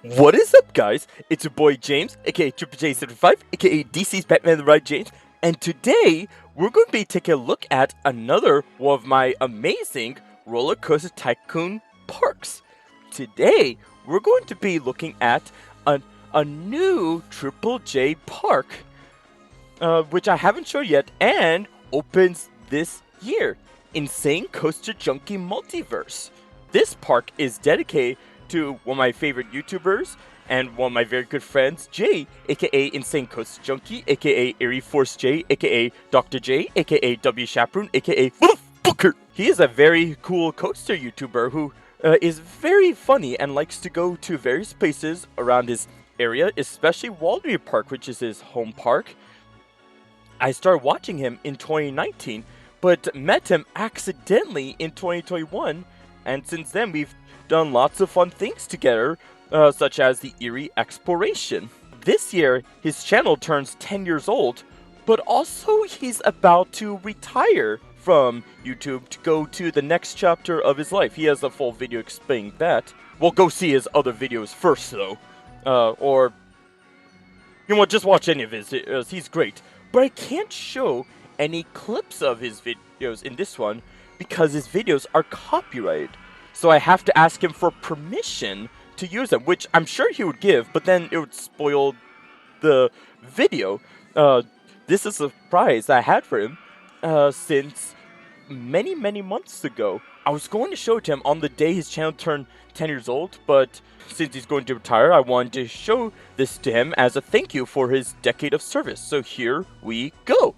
What is up, guys? It's your boy James, aka Triple J75, aka DC's Batman the Ride James, and today we're going to be taking a look at another one of my amazing Roller Coaster Tycoon parks. Today we're going to be looking at a new Triple J park, which I haven't shown yet, and opens this year. InsaneCoasterJunkie Multiverse. This park is dedicated to one of my favorite YouTubers and one of my very good friends, Jay, aka InsaneCoasterJunkie, aka Airy Force J, aka Dr. J, aka W Chaperone, aka Motherfucker. He is a very cool coaster YouTuber who is very funny and likes to go to various places around his area, especially Waldemere Park, which is his home park. I started watching him in 2019, but met him accidentally in 2021, and since then we've done lots of fun things together, such as the Erie Exploration. This year, his channel turns 10 years old, but also he's about to retire from YouTube to go to the next chapter of his life. He has a full video explaining that. Well, go see his other videos first, though. Or, you know, just watch any of his videos. He's great. But I can't show any clips of his videos in this one because his videos are copyrighted. So I have to ask him for permission to use them, which I'm sure he would give, but then it would spoil the video. This is a surprise I had for him since many months ago. I was going to show it to him on the day his channel turned 10 years old, but since he's going to retire, I wanted to show this to him as a thank you for his decade of service. So here we go.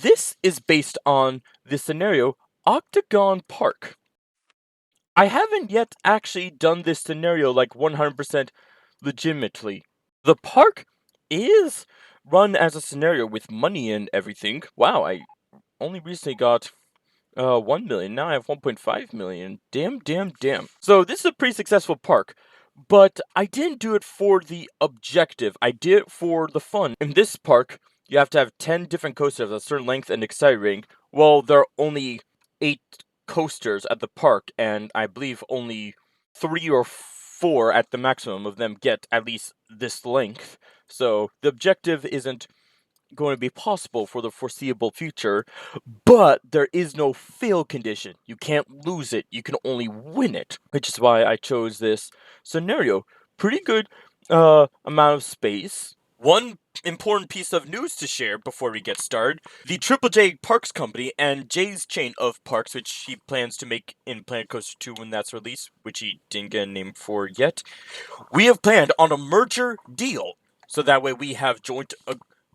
This is based on the scenario Octagon Park. I haven't yet actually done this scenario like 100% legitimately. The park is run as a scenario with money and everything. Wow, I only recently got 1 million. Now I have 1.5 million. Damn. So this is a pretty successful park, but I didn't do it for the objective. I did it for the fun. In this park, you have to have 10 different coasters of a certain length and exciting rating. Well, there are only 8 coasters at the park, and I believe only 3 or 4 at the maximum of them get at least this length. So the objective isn't going to be possible for the foreseeable future, but there is no fail condition. You can't lose it, you can only win it, which is why I chose this scenario. Pretty good amount of space. One important piece of news to share before we get started: the Triple J Parks Company and Jay's chain of parks, which he plans to make in Planet Coaster 2 when that's released, which he didn't get a name for yet. We have planned on a merger deal, so that way we have joint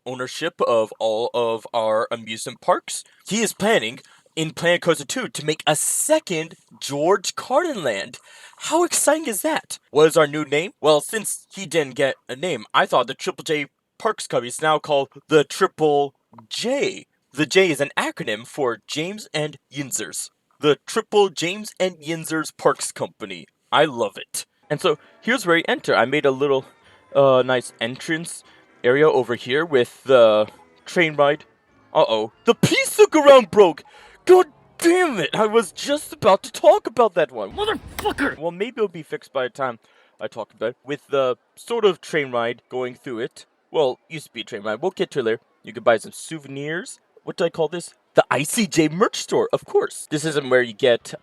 ownership of all of our amusement parks. He is planning in Planet Coaster 2 to make a second George Carlin Land. How exciting is that? What is our new name? Well, since he didn't get a name, I thought the Triple J Parks Company is now called the Triple J. The J is an acronym for James and Yinzers. The Triple James and Yinzers Parks Company. I love it. And so here's where you enter. I made a little nice entrance area over here with the train ride. Uh-oh. The pizza ground broke! God damn it! I was just about to talk about that one. Motherfucker! Well, maybe it'll be fixed by the time I talk about it. With the sort of train ride going through it. Well, used to be a train ride. We'll get to it later. You can buy some souvenirs. What do I call this? The ICJ merch store, of course. This isn't where you get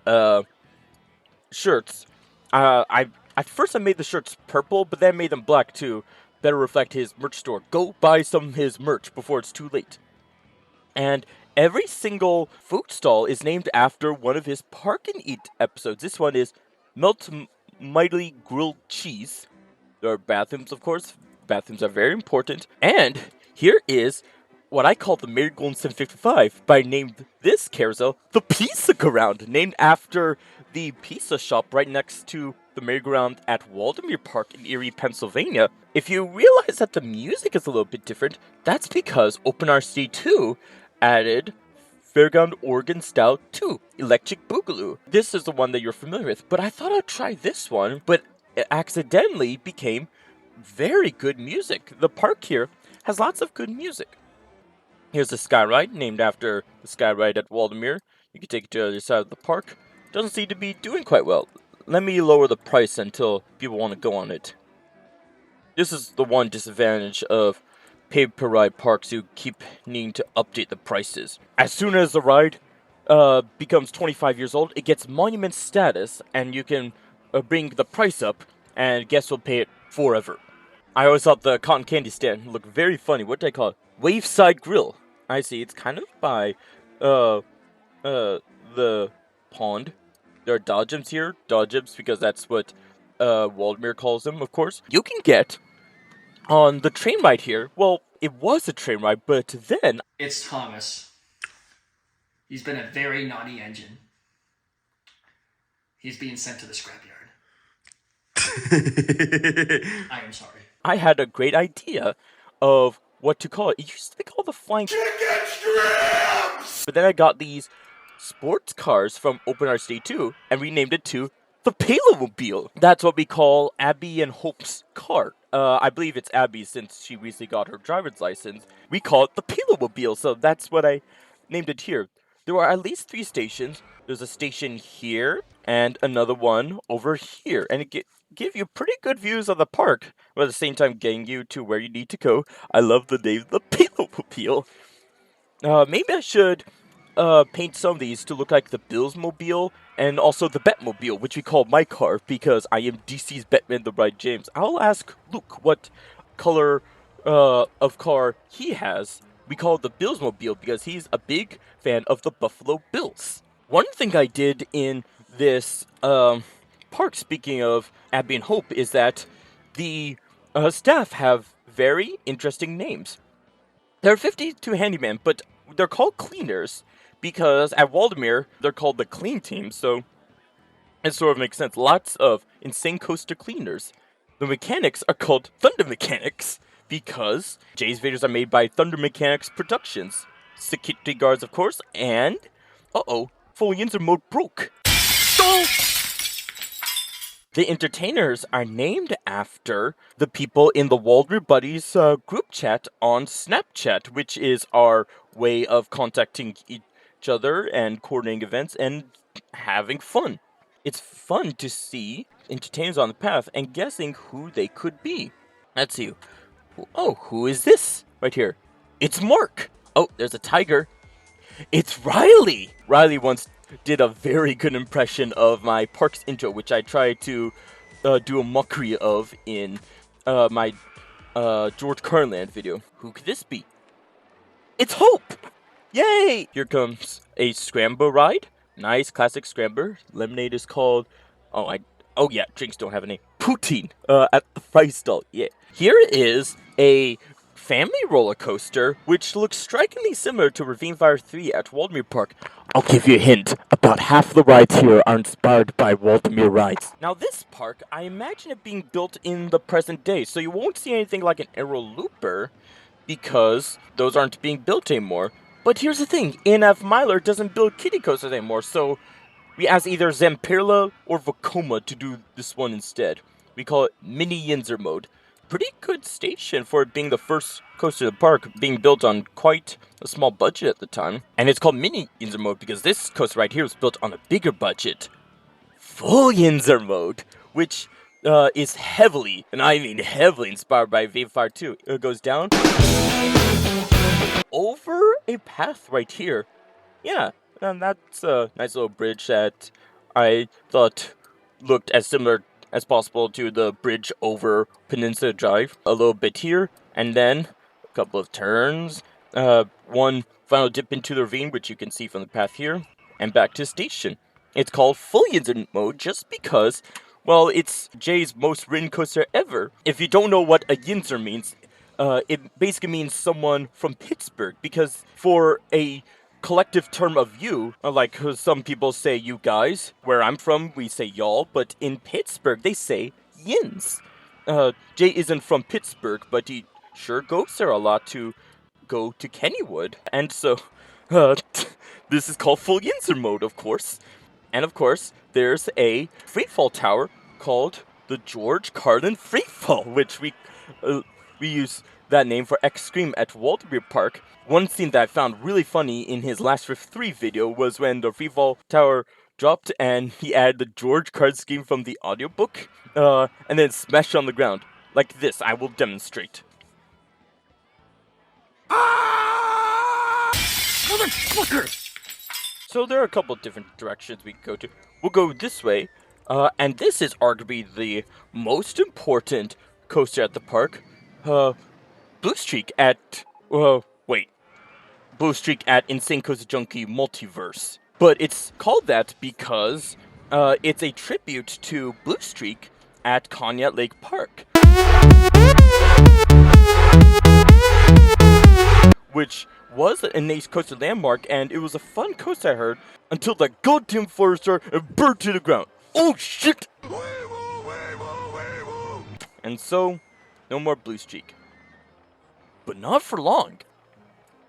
shirts. At first I made the shirts purple, but then made them black too. Better reflect his merch store. Go buy some of his merch before it's too late. And every single food stall is named after one of his Park and Eat episodes. This one is Melt Mightily Grilled Cheese. There are bathrooms, of course. Bathrooms are very important. And here is what I call the Marigold 755, but I named this carousel the Pizza Ground, named after the pizza shop right next to the merry-go-round at Waldemere Park in Erie, Pennsylvania. If you realize that the music is a little bit different, that's because OpenRC 2 added Fairground Organ Style 2, Electric Boogaloo. This is the one that you're familiar with, but I thought I'd try this one, but it accidentally became very good music. The park here has lots of good music. Here's the Sky Ride, named after the Sky Ride at Waldemere. You can take it to the other side of the park. Doesn't seem to be doing quite well let me lower the price until people want to go on it. This is the one disadvantage of pay-per-ride parks. You keep needing to update the prices. As soon as the ride becomes 25 years old, it gets monument status, and you can bring the price up, and guests will pay it forever. I always thought the cotton candy stand looked very funny. What did I call it? Waveside Grill. I see. It's kind of by the pond. There are dodgems here. Dodgems, because that's what Waldemar calls them, of course. You can get on the train ride here. Well, it was a train ride, but then... It's Thomas. He's been a very naughty engine. He's being sent to the scrapyard. I am sorry. I had a great idea of what to call it. It used to be called the Flying Chicken Strips! But then I got these sports cars from Open Arts Day 2 and renamed it to the Palomobile. That's what we call Abby and Hope's car. I believe it's Abby since she recently got her driver's license. We call it the Palomobile, so that's what I named it here. There are at least 3 stations. There's a station here and another one over here, and it give you pretty good views of the park, but at the same time getting you to where you need to go. I love the name, the Palomobile. Maybe I should paint some of these to look like the Billsmobile and also the Batmobile, which we call my car because I am DC's Batman the Ride James. I'll ask Luke what color of car he has. We call it the Billsmobile because he's a big fan of the Buffalo Bills. One thing I did in this park, speaking of Abby and Hope, is that the staff have very interesting names. There are 52 handymen, but they're called cleaners because at Waldemar, they're called the clean team, so it sort of makes sense. Lots of insane coaster cleaners. The mechanics are called Thunder Mechanics because Jay's videos are made by Thunder Mechanics Productions. Security guards, of course, and... full yinzer mode broke. Oh! The entertainers are named after the people in the Waldemar Buddies group chat on Snapchat, which is our way of contacting each other and coordinating events and having fun. It's fun to see entertainers on the path and guessing who they could be. Let's see. Oh, who is this? Right here. It's Mark. Oh, there's a tiger. It's Riley. Riley once did a very good impression of my parks intro, which I tried to do a mockery of in my George Carlinland video. Who could this be? It's Hope! Yay! Here comes a scrambler ride. Nice classic scrambler. Lemonade is called... Oh yeah, drinks don't have a name. Poutine at the fry stall. Yeah. Here is a family roller coaster, which looks strikingly similar to Ravine Fire 3 at Waldemar Park. I'll give you a hint. About half the rides here are inspired by Waldemar rides. Now this park, I imagine it being built in the present day, so you won't see anything like an aero looper, because those aren't being built anymore. But here's the thing, NF Myler doesn't build kiddie coasters anymore, so we asked either Zamperla or Vekoma to do this one instead. We call it Mini Yinzer mode. Pretty good station for it being the first coaster of the park, being built on quite a small budget at the time. And it's called Mini Yinzer mode because this coaster right here was built on a bigger budget. Full Yinzer mode, which is heavily, and I mean heavily, inspired by Wave Fire 2. It goes down over a path right here. Yeah, and that's a nice little bridge that I thought looked as similar as possible to the bridge over Peninsula Drive. A little bit here, and then a couple of turns. One final dip into the ravine, which you can see from the path here, and back to station. It's called Full Yinzer mode just because, well, it's Jay's most ridden coaster ever. If you don't know what a Yinzer means, it basically means someone from Pittsburgh, because for a collective term of you, like some people say you guys, where I'm from we say y'all, but in Pittsburgh they say yins. Jay isn't from Pittsburgh, but he sure goes there a lot to go to Kennywood, and so this is called Full Yinzer mode, of course. And of course there's a freefall tower called the George Carlin Freefall, which we use that name for Extreme at Waldemar Park. One scene that I found really funny in his Last Rift 3 video was when the freefall tower dropped and he added the George card scheme from the audiobook, and then smashed it on the ground. Like this, I will demonstrate. Motherfucker! So there are a couple of different directions we can go to. We'll go this way, and this is arguably the most important coaster at the park. Blue Streak at, Blue Streak at InsaneCoasterJunkie Multiverse. But it's called that because it's a tribute to Blue Streak at Conneaut Lake Park, which was a nice coaster landmark, and it was a fun coaster I heard until that goddamn fire started and burned to the ground. Oh shit! And so, no more Blue Streak. But not for long,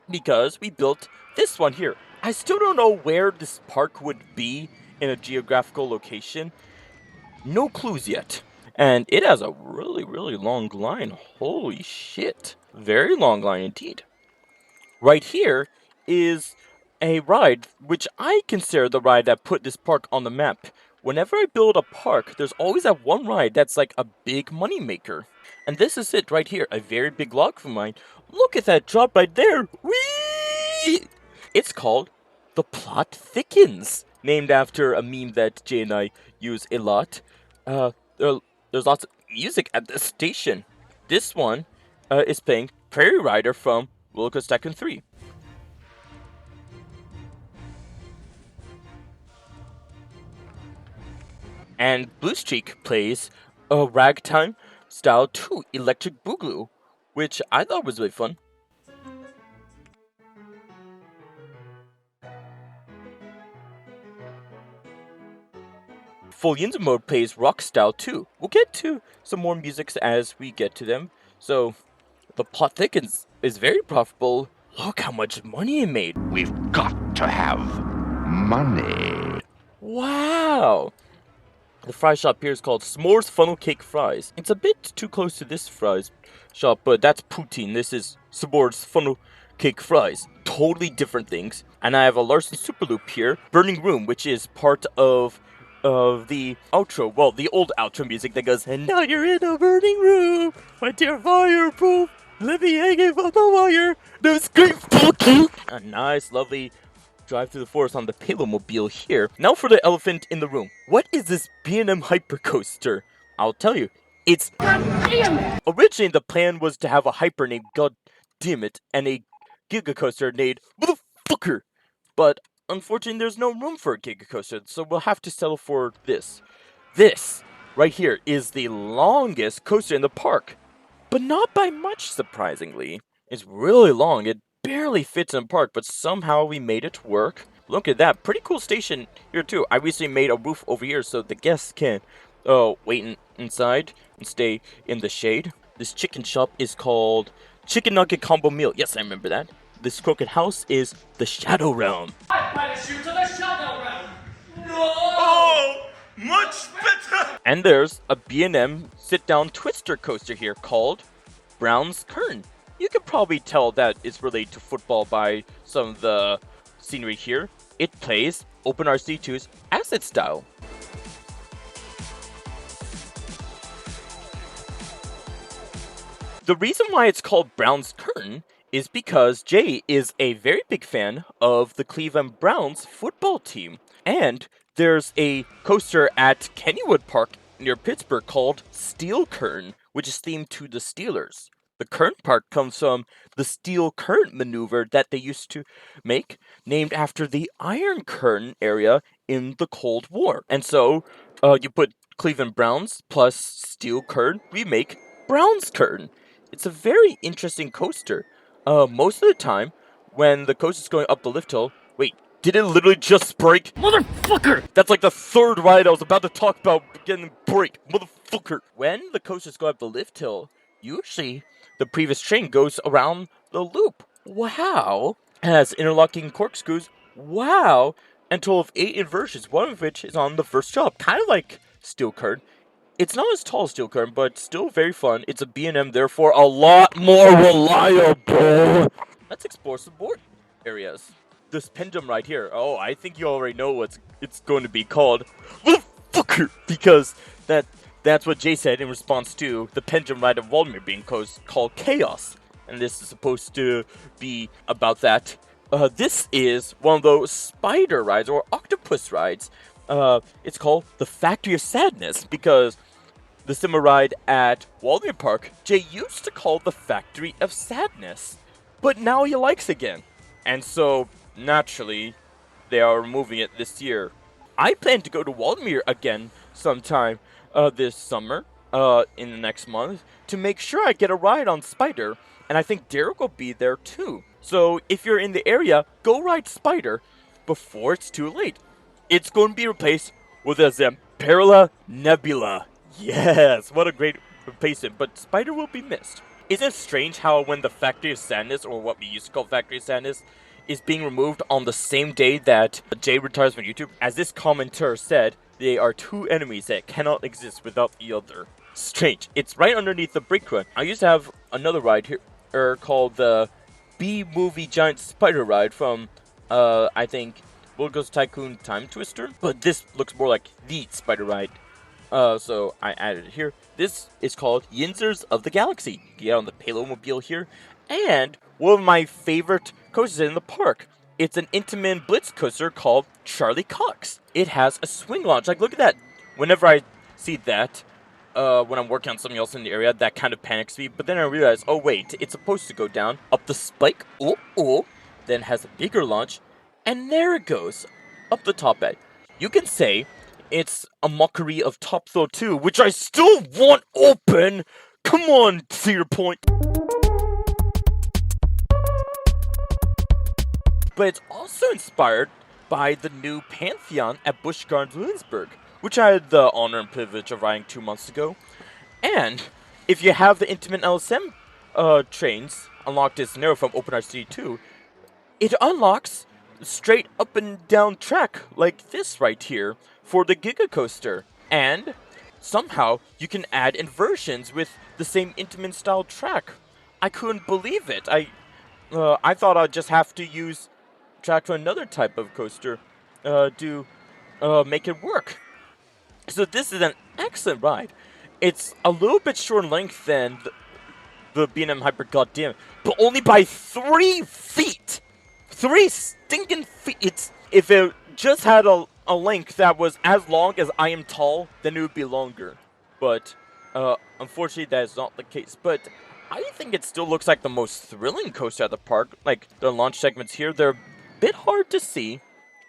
because we built this one here. I still don't know where this park would be in a geographical location. No clues yet. And it has a really, really long line. Holy shit. Very long line indeed. Right here is a ride which I consider the ride that put this park on the map. Whenever I build a park, there's always that one ride that's like a big money maker. And this is it right here, a very big log of mine. Look at that drop right there. Whee! It's called The Plot Thickens, named after a meme that Jay and I use a lot. There's lots of music at this station. This one is playing Prairie Rider from Roller Coaster Tycoon 3. And Blue Streak plays a Ragtime Style 2 Electric Boogaloo, which I thought was really fun. Full yinzer mode plays Rock Style 2. We'll get to some more musics as we get to them. So, The Plot Thickens is very profitable. Look how much money it made. We've got to have money. Wow! The fry shop here is called S'mores Funnel Cake Fries. It's a bit too close to this fries shop, but that's poutine. This is S'mores Funnel Cake Fries. Totally different things. And I have a Larson Superloop here, Burning Room, which is part of the outro, well, the old outro music that goes, and now you're in a burning room, my dear fireproof, let me hanging from the wire, no scream, fuck you. A nice, lovely drive through the forest on the Palomobile here. Now for the elephant in the room. What is this B&M Hypercoaster? I'll tell you. It's... Originally, the plan was to have a Hyper named God Damn It, and a Giga Coaster named Motherfucker. But unfortunately, there's no room for a Giga Coaster, so we'll have to settle for this. This, right here, is the longest coaster in the park. But not by much, surprisingly. It's really long. It barely fits in the park, but somehow we made it work. Look at that. Pretty cool station here, too. I recently made a roof over here so the guests can wait inside and stay in the shade. This chicken shop is called Chicken Nugget Combo Meal. Yes, I remember that. This crooked house is the Shadow Realm. I banish you to the Shadow Realm. No! Oh, much better! And there's a B&M sit-down twister coaster here called Brown's Kern. You can probably tell that it's related to football by some of the scenery here. It plays OpenRC2's Acid Style. The reason why it's called Brown's Kern is because Jay is a very big fan of the Cleveland Browns football team. And there's a coaster at Kennywood Park near Pittsburgh called Steel Kern, which is themed to the Steelers. The current part comes from the steel current maneuver that they used to make, named after the Iron Curtain area in the Cold War. And so, you put Cleveland Browns plus steel curtain, we make Browns Curtain. It's a very interesting coaster. Most of the time, when the coaster's going up the lift hill, wait, did it literally just break? Motherfucker! That's like the third ride I was about to talk about getting break. Motherfucker! When the coaster's going up the lift hill, usually the previous train goes around the loop. Wow! It has interlocking corkscrews. Wow! And total of 8 inversions, one of which is on the first job. Kind of like Steel Curtain. It's not as tall as Steel Curtain, but still very fun. It's a B&M, therefore a lot more reliable. Let's explore some board areas. this pendulum right here. Oh, I think you already know what it's going to be called. Motherfucker! Because that's what Jay said in response to the pendulum ride of Waldemir being called Chaos. And this is supposed to be about that. This is one of those spider rides or octopus rides. It's called the Factory of Sadness because the similar ride at Waldemir Park, Jay used to call the Factory of Sadness. But now he likes again. And so, naturally, they are removing it this year. I plan to go to Waldemir again sometime this summer, in the next month, to make sure I get a ride on Spider, and I think Derek will be there too. So if you're in the area, go ride Spider before it's too late. It's going to be replaced with a Zamperla Nebula. Yes, what a great replacement, but Spider will be missed. Isn't it strange how when the Factory of Sadness, or what we used to call Factory of Sadness, is being removed on the same day that Jay retires from YouTube? As this commenter said, they are two enemies that cannot exist without the other. Strange. It's right underneath the brake run. I used to have another ride here called the B-Movie Giant Spider Ride from, I think, Roller Coaster Tycoon Time Twister. But this looks more like the Spider Ride. So I added it here. This is called Yinzers of the Galaxy. You get on the Payload Mobile here. And one of my favorite coasters in the park. It's an Intamin Blitz coaster called Charlie Cox. It has a swing launch. Like, look at that. Whenever I see that, when I'm working on something else in the area, that kind of panics me. But then I realize, oh wait, it's supposed to go down, up the spike, then has a bigger launch, and there it goes, up the top edge. You can say it's a mockery of Top Throw 2, which I still want open! Come on, Cedar Point! But it's also inspired by the new Pantheon at Busch Gardens Williamsburg, which I had the honor and privilege of riding 2 months ago. And if you have the Intamin LSM trains unlocked in Scenario from OpenRC 2, it unlocks straight up and down track like this right here for the Giga Coaster. And somehow you can add inversions with the same Intamin style track. I couldn't believe it. I thought I'd just have to use track for another type of coaster to make it work. So this is an excellent ride. It's a little bit shorter in length than the B&M Hyper, goddamn, but only by 3 feet. 3 stinking feet. If it just had a length that was as long as I am tall, then it would be longer. But unfortunately, that is not the case. But I think it still looks like the most thrilling coaster at the park. Like the launch segments here, they're a bit hard to see,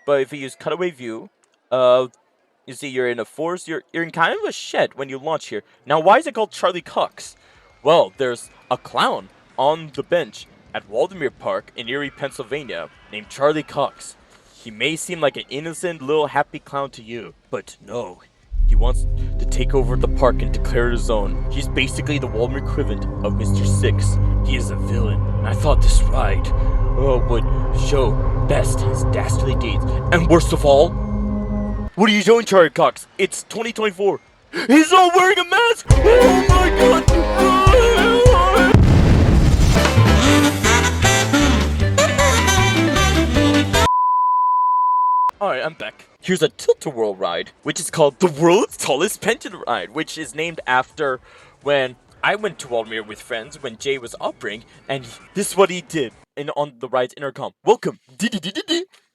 but if you use cutaway view, you see you're in a forest, you're in kind of a shed when you launch here. Now, why is it called Charlie Cox? Well, there's a clown on the bench at Waldemir Park in Erie, Pennsylvania, named Charlie Cox. He may seem like an innocent little happy clown to you, but no. He wants to take over the park and declare it his own. He's basically the Waldemir equivalent of Mr. Six. He is a villain, and I thought this ride would show best his dastardly deeds. And worst of all, what are you doing, Charlie Cox? It's 2024. He's not wearing a mask! Oh my god! Alright, I'm back. Here's a tilt-a-whirl ride, which is called the world's tallest pendulum ride, which is named after when I went to Waldemir with friends when Jay was operating, and this is what he did on the ride's intercom. Welcome!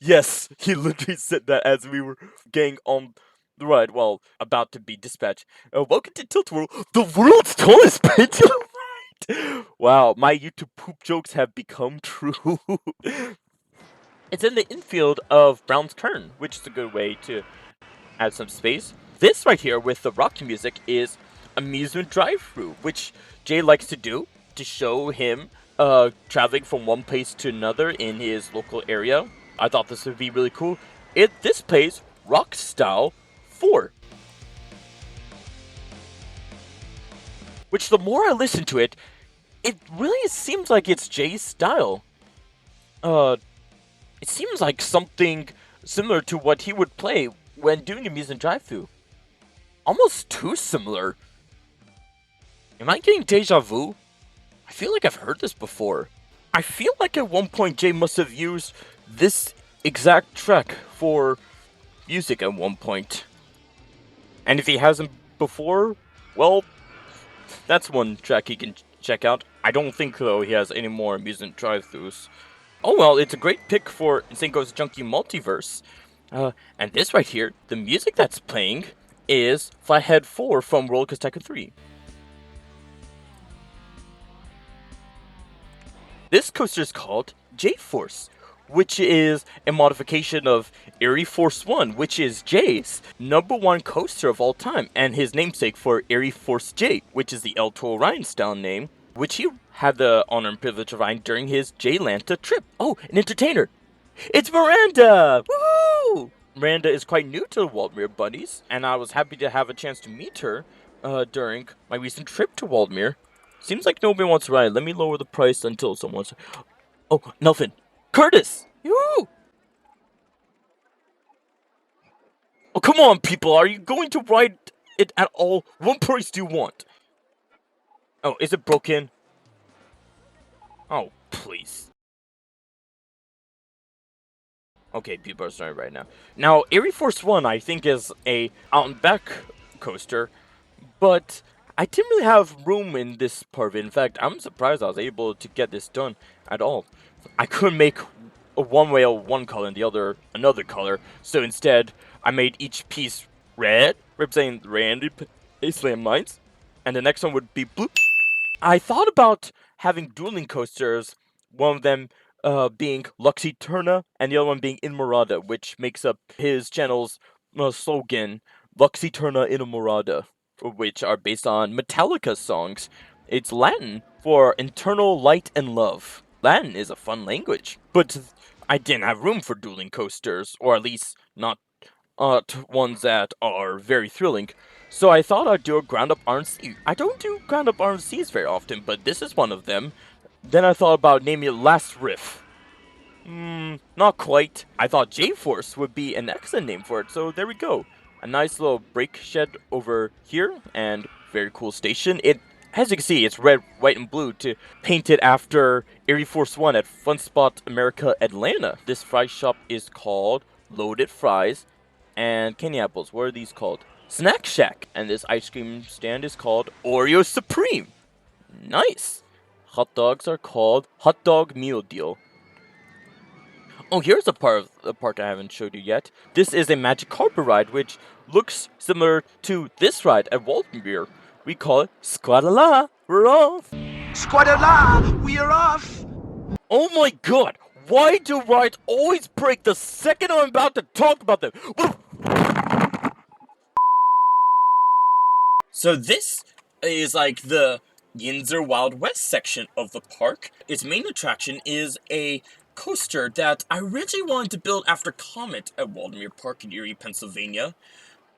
Yes, he literally said that as we were getting on the ride, well, about to be dispatched. Welcome to Tilt-a-Whirl, the world's tallest pendulum ride! Wow, my YouTube poop jokes have become true. It's in the infield of Brown's Turn, which is a good way to add some space. This right here with the rocky music is amusement drive-through, which Jay likes to do to show him traveling from one place to another in his local area. I thought this would be really cool. This plays Rock Style 4. Which the more I listen to it, it really seems like it's Jay's style. It seems like something similar to what he would play when doing amusement drive-through. Almost too similar. Am I getting deja vu? I feel like I've heard this before. I feel like at one point Jay must have used this exact track for music at one point. And if he hasn't before, well, that's one track he can check out. I don't think, though, he has any more amusement drive-thrus. Oh well, it's a great pick for InsaneCoasterJunkie Multiverse. And this right here, the music that's playing is Flathead 4 from Roller Coaster Tycoon 3. This coaster is called J-Force, which is a modification of Airy Force 1, which is Jay's #1 coaster of all time, and his namesake for Airy Force J, which is the L2 Orion style name, which he had the honor and privilege of riding during his J-Lanta trip. Oh, an entertainer! It's Miranda! Woohoo! Miranda is quite new to the Waldmere Buddies, and I was happy to have a chance to meet her during my recent trip to Waldmere. Seems like nobody wants to ride. Let me lower the price until someone's... Oh, Nelfin! Curtis! Yoo! Oh, come on, people! Are you going to ride it at all? What price do you want? Oh, is it broken? Oh, please. Okay, people are starting right now. Now, Airy Force 1, I think, is a out-and-back coaster, but I didn't really have room in this part of it. In fact, I'm surprised I was able to get this done at all. I couldn't make one whale one color and the other another color, so instead, I made each piece red, representing the Randy slam lines, and the next one would be blue. I thought about having dueling coasters, one of them being Luxy Turna, and the other one being Inmorada, which makes up his channel's slogan, Luxy Turna Inmorada, which are based on Metallica songs. It's Latin for Internal Light and Love. Latin is a fun language, but I didn't have room for dueling coasters, or at least not ones that are very thrilling. So I thought I'd do a ground-up RNC. I don't do ground-up RNCs very often, but this is one of them. Then I thought about naming it Last Riff. Not quite. I thought J-Force would be an excellent name for it, so there we go. A nice little brake shed over here, and very cool station. It, as you can see, it's red, white, and blue to paint it after Airy Force 1 at Fun Spot America Atlanta. This fry shop is called Loaded Fries and Candy Apples. What are these called? Snack Shack. And this ice cream stand is called Oreo Supreme. Nice. Hot dogs are called Hot Dog Meal Deal. Oh, here's a part of the park I haven't showed you yet. This is a magic carpet ride, which looks similar to this ride at Waldmere. We call it Squadala, we're off. Squadala, we are off! Oh my god, why do rides always break the second I'm about to talk about them? So this is like the Yinzer Wild West section of the park. Its main attraction is a coaster that I originally wanted to build after Comet at Waldmere Park in Erie, Pennsylvania,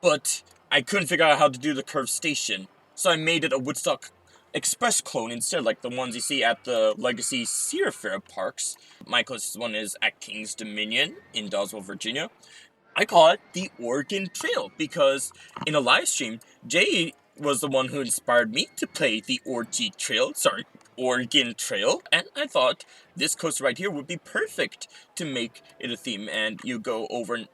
but I couldn't figure out how to do the curved station, so I made it a Woodstock Express clone instead, like the ones you see at the Legacy Sierra Fair parks. My closest one is at King's Dominion in Dawsville, Virginia. I call it the Oregon Trail because in a live stream, Jay was the one who inspired me to play the Oregon Trail, and I thought this coaster right here would be perfect to make it a theme, and you go over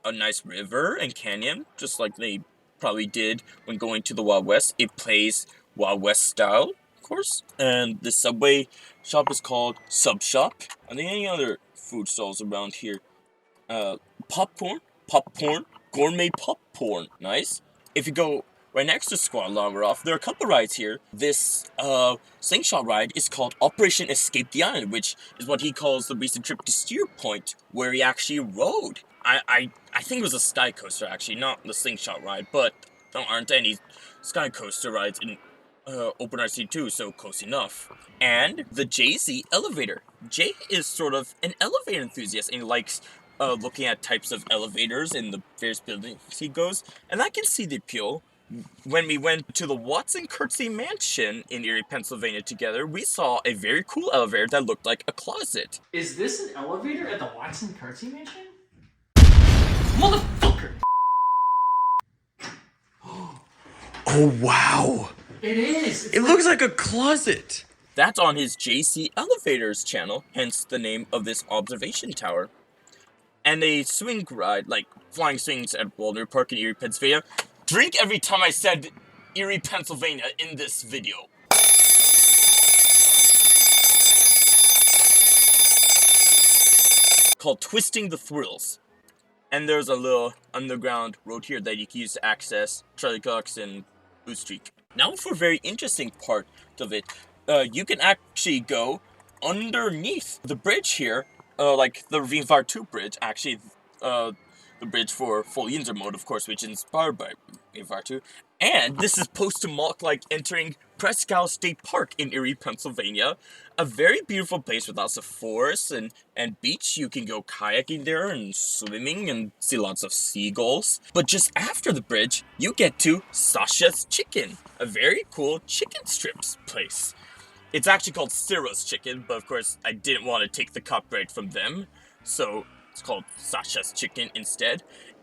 a nice river and canyon, just like they probably did when going to the Wild West. It plays Wild West style, of course, and the Subway shop is called Sub Shop. Are there any other food stalls around here? Popcorn, gourmet popcorn, nice. If you go right next to Squad Longer Off, there are a couple rides here. This slingshot ride is called Operation Escape the Island, which is what he calls the recent trip to Steer Point, where he actually rode. I think it was a sky coaster, actually, not the slingshot ride, but there aren't any sky coaster rides in Open RC 2, so close enough. And the Jay-Z elevator. Jay is sort of an elevator enthusiast, and he likes looking at types of elevators in the various buildings he goes, and I can see the appeal. When we went to the Watson Curtsey Mansion in Erie, Pennsylvania together, we saw a very cool elevator that looked like a closet. Is this an elevator at the Watson Curtsey Mansion? Motherfucker! Oh wow! It is! It looks like a closet! That's on his JC Elevators channel, hence the name of this observation tower. and a swing ride, like flying swings at Walnut Park in Erie, Pennsylvania. Drink every time I said Erie, Pennsylvania in this video. Called Twisting the Thrills. And there's a little underground road here that you can use to access Charlie Cox and Blue Streak. Now for a very interesting part of it, you can actually go underneath the bridge here, like the Ravine Fire 2 bridge, actually, the bridge for full yinzer mode, of course, which is inspired by Ravine Fire 2. And this is supposed to mock like entering Presque Isle State Park in Erie, Pennsylvania. A very beautiful place with lots of forests and beach. You can go kayaking there and swimming and see lots of seagulls. But just after the bridge, you get to Sasha's Chicken, a very cool chicken strips place. It's actually called Sarah's Chicken, but of course I didn't want to take the copyright from them, so it's called Sasha's Chicken instead.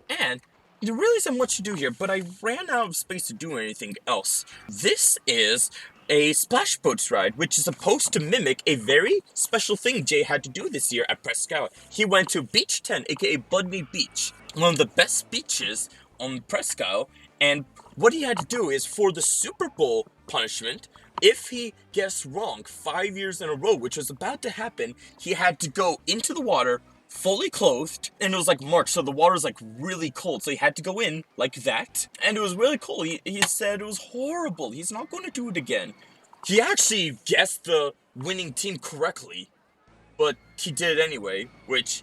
And there really isn't much to do here, but I ran out of space to do anything else. This is a splash boats ride, which is supposed to mimic a very special thing Jay had to do this year at Presque Isle. He went to Beach 10, aka Budney Beach, one of the best beaches on Presque Isle, and what he had to do is, for the Super Bowl punishment, if he guessed wrong 5 years in a row, which was about to happen, he had to go into the water fully clothed, and it was like March, so the water was like really cold, so he had to go in like that, and it was really cold. He said it was horrible. He's not going to do it again. He actually guessed the winning team correctly, but he did it anyway, which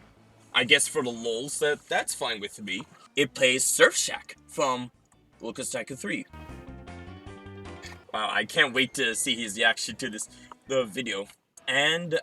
I guess for the lulz, that's fine with me. It plays Surf Shack from Roller Coaster Tycoon 3. Wow, I can't wait to see his reaction to the video. And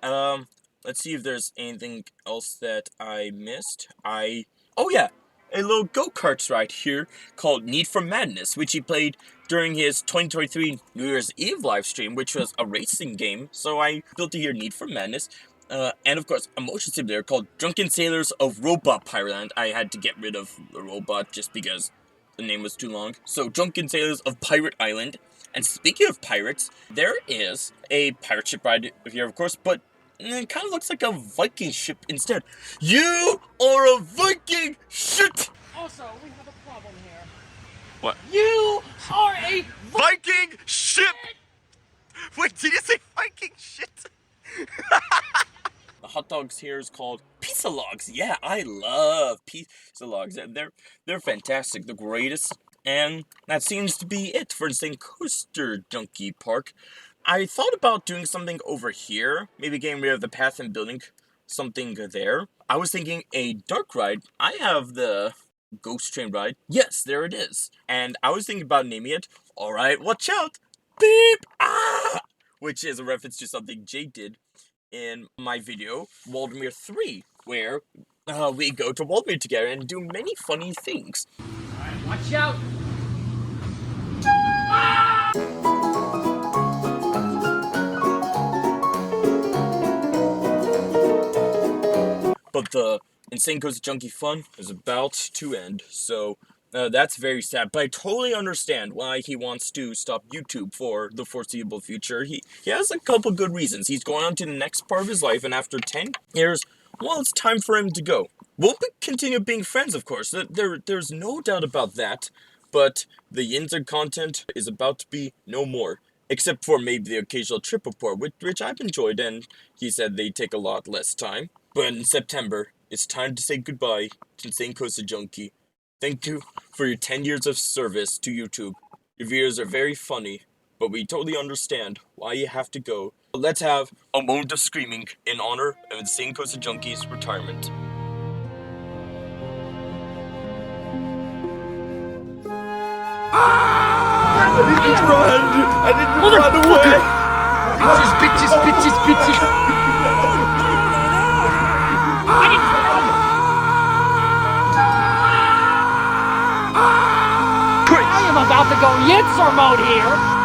let's see if there's anything else that I missed. Oh yeah, a little go-karts ride here called Need for Madness, which he played during his 2023 New Year's Eve live stream, which was a racing game. So I built it here, Need for Madness. And of course, a motion simulator called Drunken Sailors of Robot Pirateland. I had to get rid of the robot just because the name was too long. So Drunken Sailors of Pirate Island. And speaking of pirates, there is a pirate ship ride here, of course, but it kind of looks like a Viking ship instead. You are a Viking shit! Also, we have a problem here. What? You are a Viking ship! Wait, did you say Viking shit? The hot dogs here is called pizza logs. Yeah, I love pizza logs. They're fantastic, the greatest. And that seems to be it for InsaneCoasterJunkie Park. I thought about doing something over here, maybe getting rid of the path and building something there. I was thinking a dark ride. I have the ghost train ride. Yes, there it is. And I was thinking about naming it, Alright, Watch Out, Beep, Ah! Which is a reference to something Jay did in my video, Waldemere 3, where we go to Waldemere together and do many funny things. Alright, watch out! But the InsaneCoasterJunkie fun is about to end, so that's very sad. But I totally understand why he wants to stop YouTube for the foreseeable future. He has a couple good reasons. He's going on to the next part of his life, and after 10 years, well, it's time for him to go. We'll continue being friends, of course. There's no doubt about that. But the yinzer content is about to be no more. Except for maybe the occasional trip report, which I've enjoyed, and he said they take a lot less time. But in September, it's time to say goodbye to InsaneCoasterJunkie. Thank you for your 10 years of service to YouTube. Your videos are very funny, but we totally understand why you have to go. Let's have a moment of screaming in honor of InsaneCoasterJunkie's retirement. I didn't run! I didn't run away! Bitches, bitches, bitches, bitches! I am about to go yinzer mode here!